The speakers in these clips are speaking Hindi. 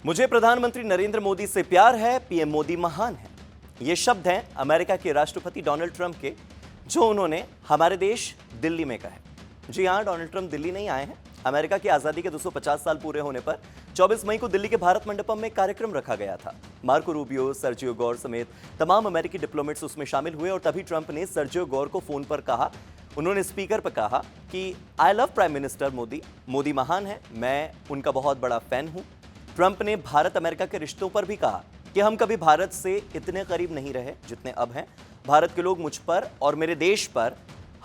मुझे प्रधानमंत्री नरेंद्र मोदी से प्यार है, पीएम मोदी महान है। ये शब्द हैं अमेरिका के राष्ट्रपति डोनाल्ड ट्रंप के, जो उन्होंने हमारे देश दिल्ली में कहे। जी हां, डोनाल्ड ट्रंप दिल्ली नहीं आए हैं। अमेरिका की आजादी के 250 साल पूरे होने पर 24 मई को दिल्ली के भारत मंडपम में कार्यक्रम रखा गया था। मार्को रूबियो, सर्जियो गोर समेत तमाम अमेरिकी डिप्लोमेट्स उसमें शामिल हुए और तभी ट्रंप ने सर्जियो गोर को फोन पर कहा, उन्होंने स्पीकर पर कहा कि I love prime minister Modi, Modi महान है, मैं उनका बहुत बड़ा फैन हूं। ट्रंप ने भारत अमेरिका के रिश्तों पर भी कहा कि हम कभी भारत से इतने करीब नहीं रहे जितने अब हैं। भारत के लोग मुझ पर और मेरे देश पर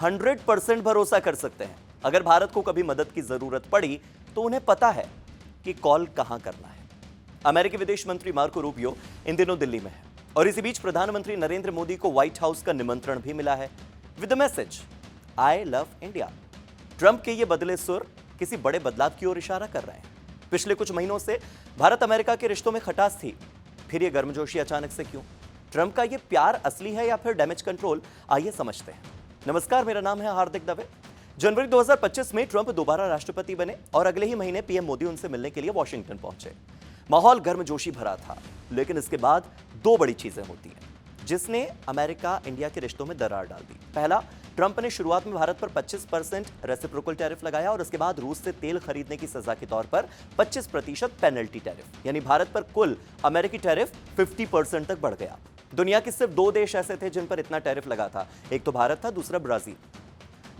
100% भरोसा कर सकते हैं। अगर भारत को कभी मदद की जरूरत पड़ी तो उन्हें पता है कि कॉल कहां करना है। अमेरिकी विदेश मंत्री मार्को रूबियो इन दिनों दिल्ली में है और इसी बीच प्रधानमंत्री नरेंद्र मोदी को व्हाइट हाउस का निमंत्रण भी मिला है with the message I love India. Trump के ये बदले सुर किसी बड़े बदलाव की ओर इशारा कर रहे हैं। पिछले कुछ महीनों से भारत अमेरिका के रिश्तों में खटास थी, फिर ये गर्मजोशी अचानक से क्यों? ट्रंप का ये प्यार असली है या फिर डैमेज कंट्रोल? आइए समझते हैं। नमस्कार, मेरा नाम है हार्दिक दवे। जनवरी 2025 में ट्रंप दोबारा राष्ट्रपति बने और अगले ही महीने पीएम मोदी उनसे मिलने के लिए वॉशिंगटन पहुंचे। माहौल गर्मजोशी भरा था, लेकिन इसके बाद दो बड़ी चीजें होती हैं जिसने अमेरिका इंडिया के रिश्तों में दरार डाल दी। पहला, ट्रंप ने शुरुआत में भारत पर 25% रेसिप्रोकल टैरिफ लगाया और उसके बाद रूस से तेल खरीदने की सजा के तौर पर 25% पेनल्टी टैरिफ, यानी भारत पर कुल अमेरिकी टैरिफ 50% तक बढ़ गया। दुनिया के सिर्फ दो देश ऐसे थे जिन पर इतना टैरिफ लगा था, एक तो भारत था, दूसरा ब्राजील।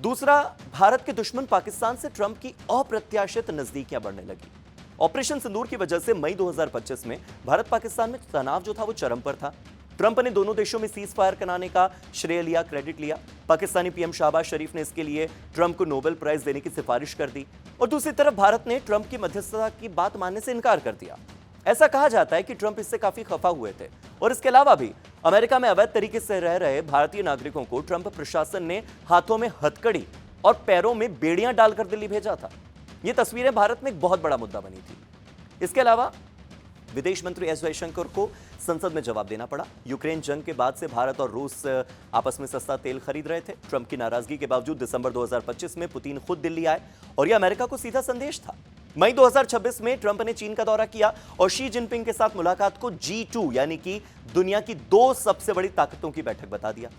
दूसरा, भारत के दुश्मन पाकिस्तान से ट्रंप की अप्रत्याशित नजदीकियां बढ़ने लगी। ऑपरेशन सिंदूर की वजह से मई 2025 में भारत पाकिस्तान में तनाव जो था वो चरम पर था। ट्रंप ने दोनों देशों में सीज फायर कराने का श्रेय लिया, क्रेडिट लिया। पाकिस्तानी पीएम शहबाज शरीफ ने इसके लिए ट्रंप को नोबेल प्राइज देने की सिफारिश कर दी और दूसरी तरफ भारत ने ट्रंप की मध्यस्थता की बात मानने से इनकार कर दिया। ऐसा कहा जाता है कि ट्रंप इससे काफी खफा हुए थे और इसके अलावा भी अमेरिका में अवैध तरीके से रह रहे भारतीय नागरिकों को ट्रंप प्रशासन ने हाथों में हथकड़ी और पैरों में बेड़ियां डालकर दिल्ली भेजा था। ये तस्वीरें भारत में एक बहुत बड़ा मुद्दा बनी थी। इसके अलावा विदेश मंत्री एस जयशंकर को संसद में जवाब देना पड़ा। यूक्रेन जंग के बाद से भारत और रूस आपस में सस्ता तेल खरीद रहे थे। ट्रंप की नाराजगी के बावजूद दिसंबर 2025 में पुतिन खुद दिल्ली आए और यह अमेरिका को सीधा संदेश था। मई 2026 में ट्रंप ने चीन का दौरा किया और शी जिनपिंग के साथ मुलाकात को G2 यानी कि दुनिया की दो सबसे बड़ी ताकतों की बैठक बता दिया।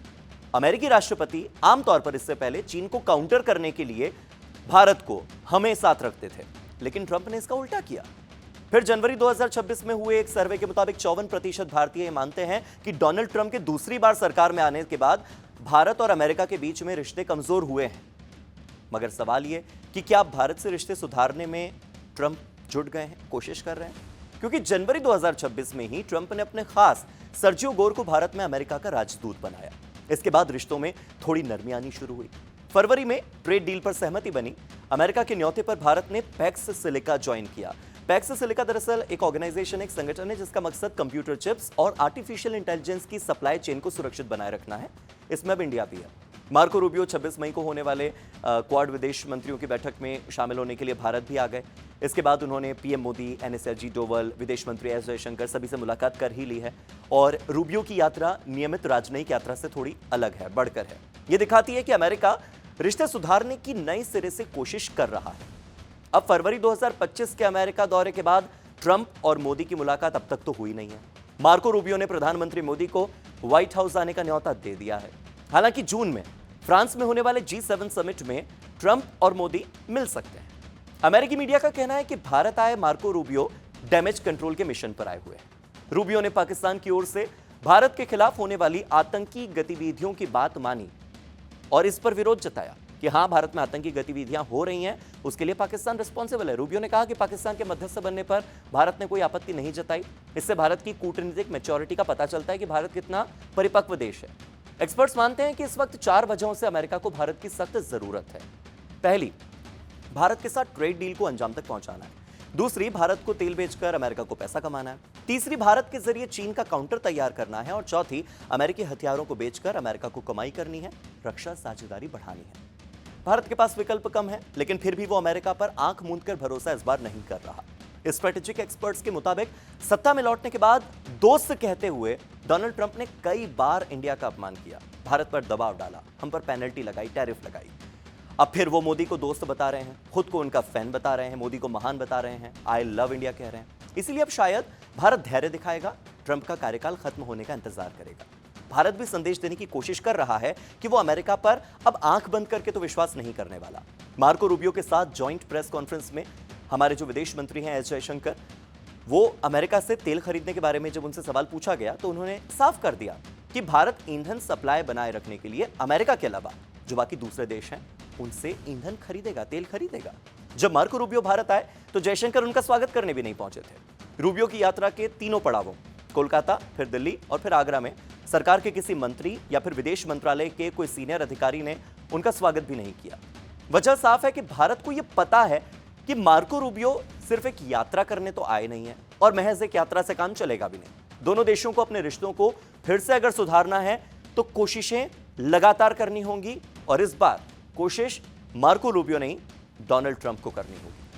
अमेरिकी राष्ट्रपति आमतौर पर इससे पहले चीन को काउंटर करने के लिए भारत को हमें साथ रखते थे, लेकिन ट्रंप ने इसका उल्टा किया। फिर जनवरी 2026 में हुए एक सर्वे के मुताबिक 54% भारतीय मानते हैं कि डोनाल्ड ट्रंप के दूसरी बार सरकार में आने के बाद भारत और अमेरिका के बीच में रिश्ते कमजोर हुए हैं। मगर सवाल यह कि क्या भारत से रिश्ते सुधारने में ट्रंप जुट गए हैं, कोशिश कर रहे हैं? क्योंकि जनवरी 2026 में ही ट्रंप ने अपने खास सर्जियो गोर को भारत में अमेरिका का राजदूत बनाया। इसके बाद रिश्तों में थोड़ी नरमी आनी शुरू हुई। फरवरी में ट्रेड डील पर सहमति बनी। अमेरिका के न्योते पर भारत ने पैक्स सिलिका ज्वाइन किया। पैक्स सिलिका दरअसल एक ऑर्गेनाइजेशन, एक संगठन है जिसका मकसद कंप्यूटर चिप्स और आर्टिफिशियल इंटेलिजेंस की सप्लाई चेन को सुरक्षित बनाए रखना है। इसमें अब इंडिया भी है। मार्को रूबियो 26 मई को होने वाले क्वाड विदेश मंत्रियों की बैठक में शामिल होने के लिए भारत भी आ गए। इसके बाद उन्होंने पीएम मोदी, एनएसएलजी डोवल, विदेश मंत्री एस जयशंकर सभी से मुलाकात कर ही ली है। और रूबियो की यात्रा नियमित राजनयिक यात्रा से थोड़ी अलग है, बढ़कर है। ये दिखाती है कि अमेरिका रिश्ते सुधारने की नई सिरे से कोशिश कर रहा है। अब फरवरी 2025 के अमेरिका दौरे के बाद ट्रंप और मोदी की मुलाकात अब तक तो हुई नहीं है। मार्को रूबियो ने प्रधानमंत्री मोदी को व्हाइट हाउस आने का न्योता दे दिया है। हालांकि जून में फ्रांस में होने वाले G7 समिट में ट्रंप और मोदी मिल सकते हैं। अमेरिकी मीडिया का कहना है कि भारत आए मार्को रूबियो डैमेज कंट्रोल के मिशन पर आए हुए हैं। रूबियो ने पाकिस्तान की ओर से भारत के खिलाफ होने वाली आतंकी गतिविधियों की बात मानी और इस पर विरोध जताया कि हां, भारत में आतंकी गतिविधियां हो रही हैं, उसके लिए पाकिस्तान रिस्पॉन्सिबल है। रूबियो ने कहा कि पाकिस्तान के मध्यस्थ बनने पर भारत ने कोई आपत्ति नहीं जताई। इससे भारत की कूटनीतिक मैच्योरिटी का पता चलता है कि भारत कितना परिपक्व देश है। एक्सपर्ट्स मानते हैं कि इस वक्त 4 वजहों से अमेरिका को भारत की सख्त जरूरत है। पहली, भारत के साथ ट्रेड डील को अंजाम तक पहुंचाना है। दूसरी, भारत को तेल बेचकर अमेरिका को पैसा कमाना है। तीसरी, भारत के जरिए चीन का काउंटर तैयार करना है और चौथी, अमेरिकी हथियारों को बेचकर अमेरिका को कमाई करनी है, रक्षा साझेदारी बढ़ानी है। भारत के पास विकल्प कम है, लेकिन फिर भी वो अमेरिका पर आंख मूंदकर भरोसा इस बार नहीं कर रहा। स्ट्रेटेजिक एक्सपर्ट्स के मुताबिक सत्ता में लौटने के बाद दोस्त कहते हुए डोनाल्ड ट्रंप ने कई बार इंडिया का अपमान किया, भारत पर दबाव डाला, हम पर पेनल्टी लगाई, टैरिफ लगाई। अब फिर वो मोदी को दोस्त बता रहे हैं, खुद को उनका फैन बता रहे हैं, मोदी को महान बता रहे हैं, आई लव इंडिया कह रहे हैं। इसीलिए अब शायद भारत धैर्य दिखाएगा, ट्रंप का कार्यकाल खत्म होने का इंतजार करेगा। भारत भी संदेश देने की कोशिश कर रहा है कि वो अमेरिका पर अब आंख बंद करके तो विश्वास नहीं करने वाला। मार्को रूबियो के साथ जॉइंट प्रेस कॉन्फ्रेंस में हमारे जो विदेश मंत्री हैं एस जयशंकर, वो अमेरिका से तेल खरीदने के बारे में जब उनसे सवाल पूछा गया तो उन्होंने साफ कर दिया कि भारत ईंधन सप्लाई बनाए रखने के लिए अमेरिका के अलावा जो बाकी दूसरे देश हैं उनसे ईंधन खरीदेगा, तेल खरीदेगा। जब मार्को रूबियो भारत आए तो जयशंकर उनका स्वागत करने भी नहीं पहुंचे थे। रूबियो की यात्रा के तीनों पड़ावों, कोलकाता, फिर दिल्ली और फिर आगरा में सरकार के किसी मंत्री या फिर विदेश मंत्रालय के कोई सीनियर अधिकारी ने उनका स्वागत भी नहीं किया। वजह साफ है कि भारत को यह पता है कि मार्को रूबियो सिर्फ एक यात्रा करने तो आए नहीं है और महज एक यात्रा से काम चलेगा भी नहीं। दोनों देशों को अपने रिश्तों को फिर से अगर सुधारना है तो कोशिशें लगातार करनी होंगी और इस बार कोशिश मार्को रूबियो नहीं, डोनाल्ड ट्रंप को करनी होगी।